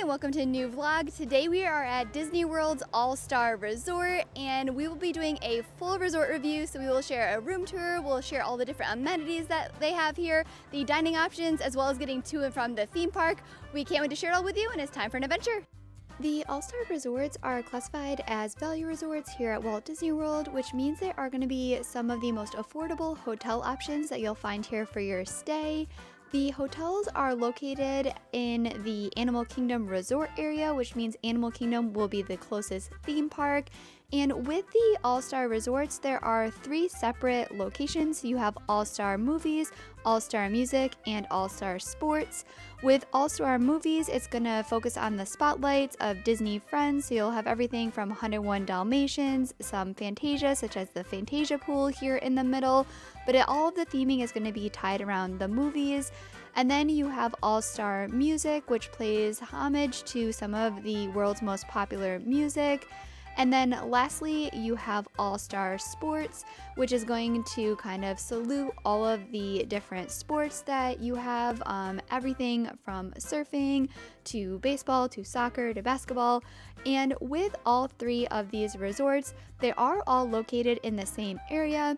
and welcome to a new vlog. Today we are at Disney World's All-Star Resort and we will be doing a full resort review. So we will share a room tour, we'll share all the different amenities that they have here, the dining options, as well as getting to and from the theme park. We can't wait to share it all with you, and it's time for an adventure. The All-Star Resorts are classified as value resorts here at Walt Disney World, which means they are going to be some of the most affordable hotel options that you'll find here for your stay. The hotels are located in the Animal Kingdom Resort area, which means Animal Kingdom will be the closest theme park. And with the All-Star Resorts, there are 3 separate locations. You have All-Star Movies, All-Star Music, and All-Star Sports. With All-Star Movies, it's going to focus on the spotlights of Disney Friends, so you'll have everything from 101 Dalmatians, some Fantasia, such as the Fantasia pool here in the middle, but all of the theming is going to be tied around the movies. And then you have All-Star Music, which plays homage to some of the world's most popular music. And then lastly, you have All-Star Sports, which is going to kind of salute all of the different sports that you have, everything from surfing to baseball to soccer to basketball. And with all 3 of these resorts, they are all located in the same area.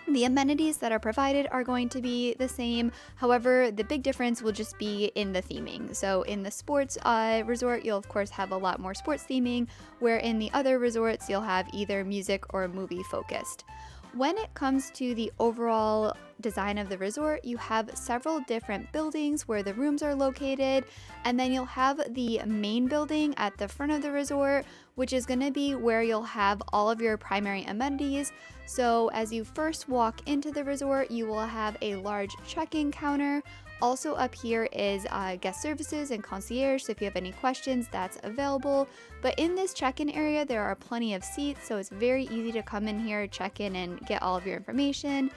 The amenities that are provided are going to be the same. However, the big difference will just be in the theming. So in the sports resort, you'll of course have a lot more sports theming, where in the other resorts, you'll have either music or movie focused. When it comes to the overall design of the resort, you have several different buildings where the rooms are located, and then you'll have the main building at the front of the resort, which is going to be where you'll have all of your primary amenities. So as you first walk into the resort, you will have a large check-in counter. Also up here is guest services and concierge, so if you have any questions, that's available. But in this check-in area, there are plenty of seats, so it's very easy to come in here, check in, and get all of your information.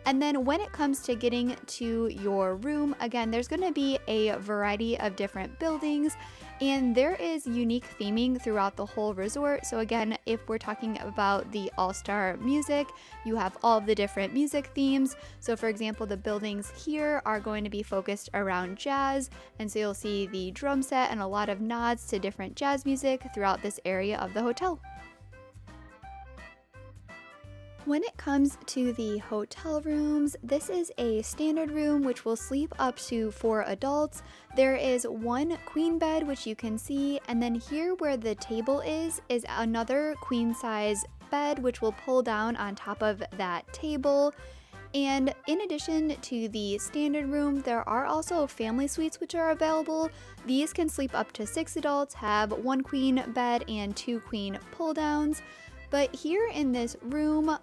And then when it comes to getting to your room, again, there's going to be a variety of different buildings, and there is unique theming throughout the whole resort. So again, if we're talking about the All-Star Music, you have all of the different music themes. So for example, the buildings here are going to be focused around jazz, and so you'll see the drum set and a lot of nods to different jazz music throughout this area of the hotel. When it comes to the hotel rooms, this is a standard room which will sleep up to 4 adults. There is 1 queen bed which you can see, and then here where the table is another queen size bed which will pull down on top of that table. And in addition to the standard room, there are also family suites which are available. These can sleep up to 6 adults, have 1 queen bed and 2 queen pull downs. But here in this room,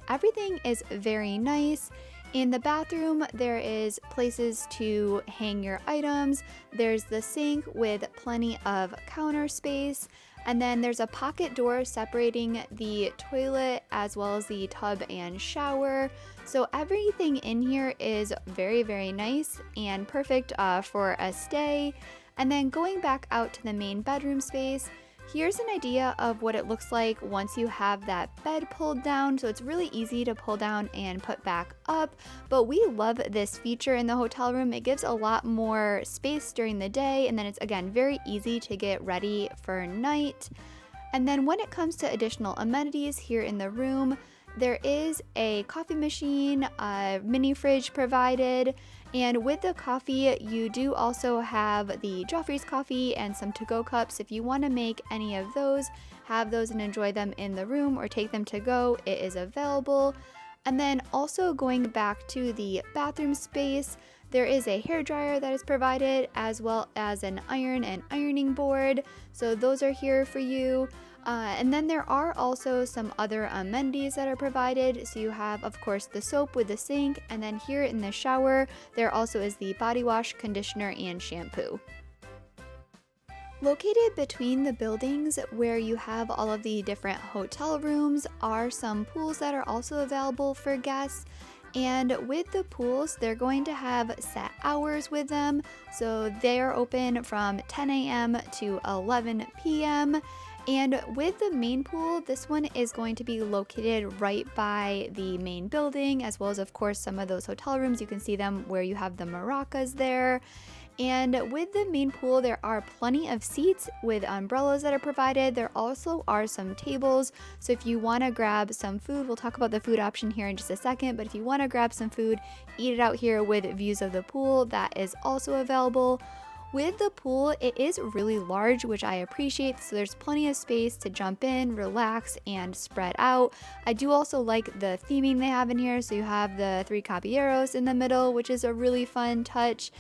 everything is very nice. In the bathroom, there is places to hang your items. There's the sink with plenty of counter space. And then there's a pocket door separating the toilet as well as the tub and shower. So everything in here is very, very nice and perfect for a stay. And then going back out to the main bedroom space, here's an idea of what it looks like once you have that bed pulled down. So it's really easy to pull down and put back up, but we love this feature in the hotel room. It gives a lot more space during the day, and then it's again very easy to get ready for night. And then when it comes to additional amenities here in the room, there is a coffee machine, a mini fridge provided, and with the coffee, you do also have the Joffrey's coffee and some to-go cups. If you want to make any of those, have those and enjoy them in the room or take them to go, it is available. And then also going back to the bathroom space, there is a hairdryer that is provided, as well as an iron and ironing board. So those are here for you. And then there are also some other amenities that are provided. So you have, of course, the soap with the sink, and then here in the shower, there also is the body wash, conditioner, and shampoo. Located between the buildings where you have all of the different hotel rooms are some pools that are also available for guests. And with the pools, they're going to have set hours with them. So they are open from 10 a.m. to 11 p.m. And with the main pool, this one is going to be located right by the main building, as well as, of course, some of those hotel rooms. You can see them where you have the maracas there. And with the main pool, there are plenty of seats with umbrellas that are provided. There also are some tables. So if you want to grab some food, we'll talk about the food option here in just a second. But if you want to grab some food, eat it out here with views of the pool, that is also available. With the pool, it is really large, which I appreciate. So there's plenty of space to jump in, relax, and spread out. I do also like the theming they have in here. So you have the 3 caballeros in the middle, which is a really fun touch.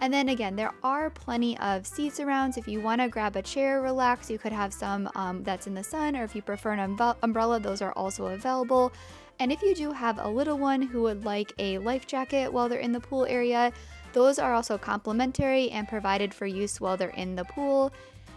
And then again, there are plenty of seats around. So if you want to grab a chair, relax, you could have some that's in the sun, or if you prefer an umbrella, those are also available. And if you do have a little one who would like a life jacket while they're in the pool area, those are also complimentary and provided for use while they're in the pool.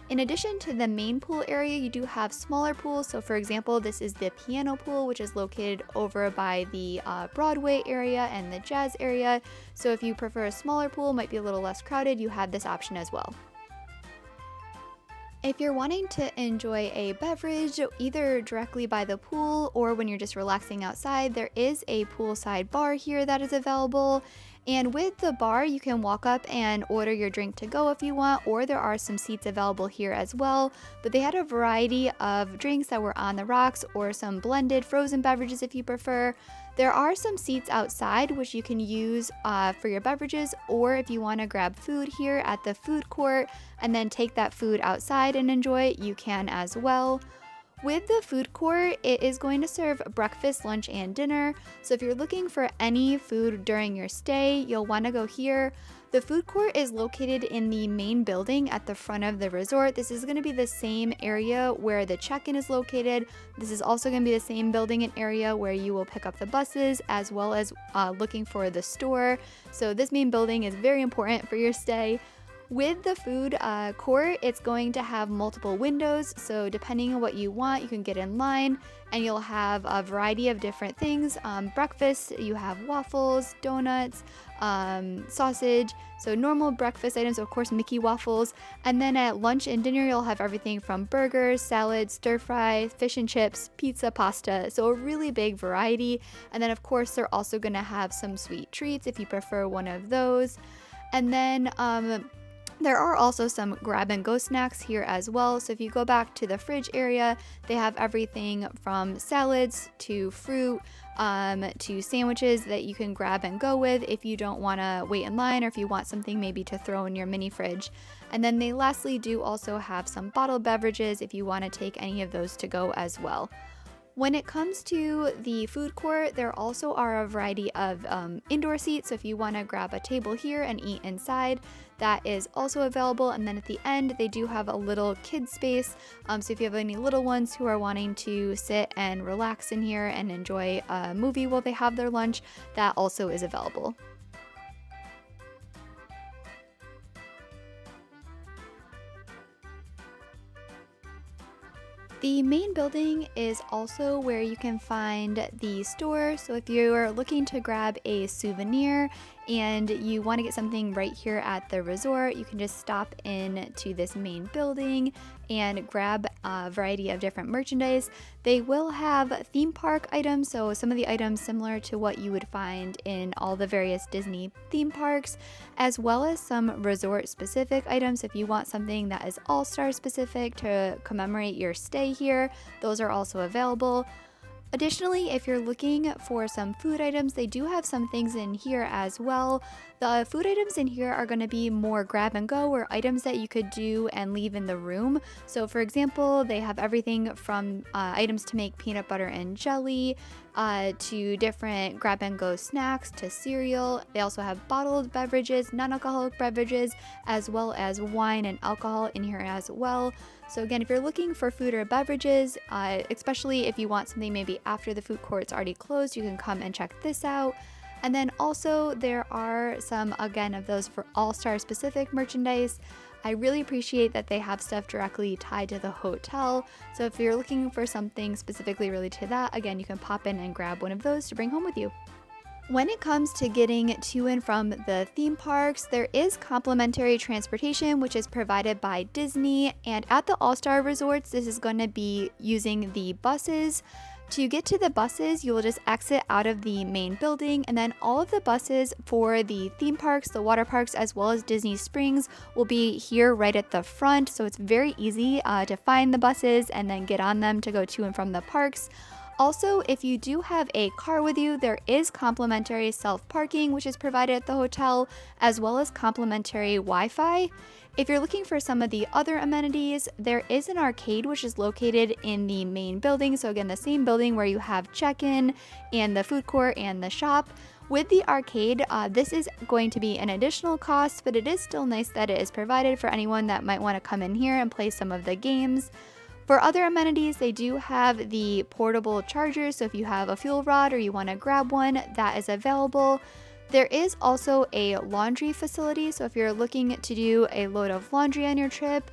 In addition to the main pool area, you do have smaller pools. So for example, this is the piano pool, which is located over by the Broadway area and the jazz area. So if you prefer a smaller pool, might be a little less crowded, you have this option as well. If you're wanting to enjoy a beverage either directly by the pool or when you're just relaxing outside, there is a poolside bar here that is available. And with the bar, you can walk up and order your drink to go if you want, or there are some seats available here as well. But they had a variety of drinks that were on the rocks or some blended frozen beverages if you prefer. There are some seats outside which you can use for your beverages, or if you want to grab food here at the food court and then take that food outside and enjoy it, you can as well. With the food court, it is going to serve breakfast, lunch, and dinner. So if you're looking for any food during your stay, you'll want to go here. The food court is located in the main building at the front of the resort. This is going to be the same area where the check-in is located. This is also going to be the same building and area where you will pick up the buses, as well as looking for the store. So this main building is very important for your stay. With the food court, it's going to have multiple windows, so depending on what you want, you can get in line and you'll have a variety of different things. Breakfast, you have waffles, donuts, sausage, so normal breakfast items, of course, Mickey waffles. And then at lunch and dinner, you'll have everything from burgers, salads, stir fry, fish and chips, pizza, pasta, so a really big variety. And then, of course, they're also going to have some sweet treats if you prefer one of those. And then, there are also some grab and go snacks here as well. So if you go back to the fridge area, they have everything from salads to fruit to sandwiches that you can grab and go with if you don't want to wait in line, or if you want something maybe to throw in your mini fridge. And then they lastly do also have some bottled beverages if you want to take any of those to go as well. When it comes to the food court, there also are a variety of indoor seats. So if you want to grab a table here and eat inside, that is also available. And then at the end, they do have a little kid space. So if you have any little ones who are wanting to sit and relax in here and enjoy a movie while they have their lunch, that also is available. The main building is also where you can find the store. So if you're looking to grab a souvenir and you want to get something right here at the resort, you can just stop in to this main building and grab a variety of different merchandise. They will have theme park items, so some of the items similar to what you would find in all the various Disney theme parks, as well as some resort specific items. If you want something that is all-star specific to commemorate your stay here, those are also available. Additionally, if you're looking for some food items, they do have some things in here as well. The food items in here are going to be more grab and go, or items that you could do and leave in the room. So for example, they have everything from items to make peanut butter and jelly, to different grab and go snacks, to cereal. They also have bottled beverages, non-alcoholic beverages, as well as wine and alcohol in here as well. So again, if you're looking for food or beverages, especially if you want something maybe after the food court's already closed, you can come and check this out. And then also there are some, again, of those for all-star specific merchandise. I really appreciate that they have stuff directly tied to the hotel. So if you're looking for something specifically related to that, again, you can pop in and grab one of those to bring home with you. When it comes to getting to and from the theme parks, there is complimentary transportation, which is provided by Disney. And at the All-Star Resorts, this is going to be using the buses. To get to the buses, you will just exit out of the main building, and then all of the buses for the theme parks, the water parks, as well as Disney Springs will be here right at the front. So it's very easy to find the buses and then get on them to go to and from the parks. Also, if you do have a car with you, there is complimentary self-parking, which is provided at the hotel, as well as complimentary Wi-Fi. If you're looking for some of the other amenities, there is an arcade which is located in the main building. So again, the same building where you have check-in and the food court and the shop. With the arcade, this is going to be an additional cost, but it is still nice that it is provided for anyone that might want to come in here and play some of the games. For other amenities, they do have the portable chargers, so if you have a fuel rod or you want to grab one, that is available. There is also a laundry facility, so if you're looking to do a load of laundry on your trip,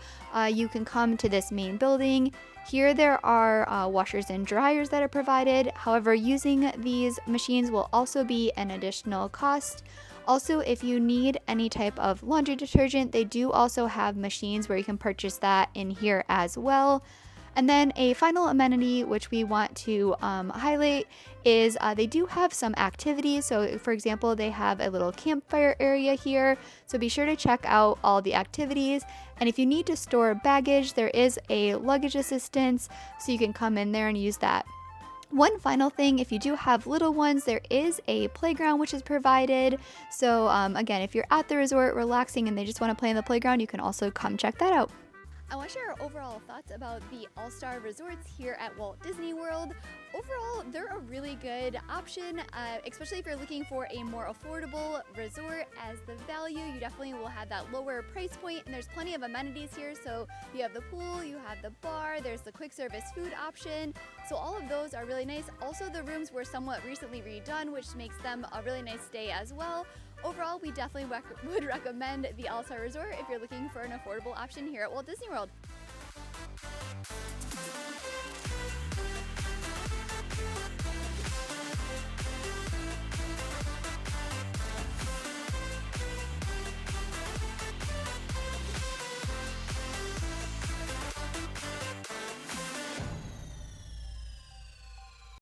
you can come to this main building. Here there are washers and dryers that are provided. However, using these machines will also be an additional cost. Also, if you need any type of laundry detergent, they do also have machines where you can purchase that in here as well. And then a final amenity which we want to highlight is they do have some activities. So for example, they have a little campfire area here. So be sure to check out all the activities. And if you need to store baggage, there is a luggage assistance, so you can come in there and use that. One final thing, if you do have little ones, there is a playground which is provided. So again, if you're at the resort relaxing and they just want to play in the playground, you can also come check that out. I want to share our overall thoughts about the All-Star Resorts here at Walt Disney World. Overall, they're a really good option, especially if you're looking for a more affordable resort. As the value, you definitely will have that lower price point, and there's plenty of amenities here. So you have the pool, you have the bar, there's the quick service food option. So all of those are really nice. Also, the rooms were somewhat recently redone, which makes them a really nice stay as well. Overall, we definitely would recommend the All-Star Resort if you're looking for an affordable option here at Walt Disney World.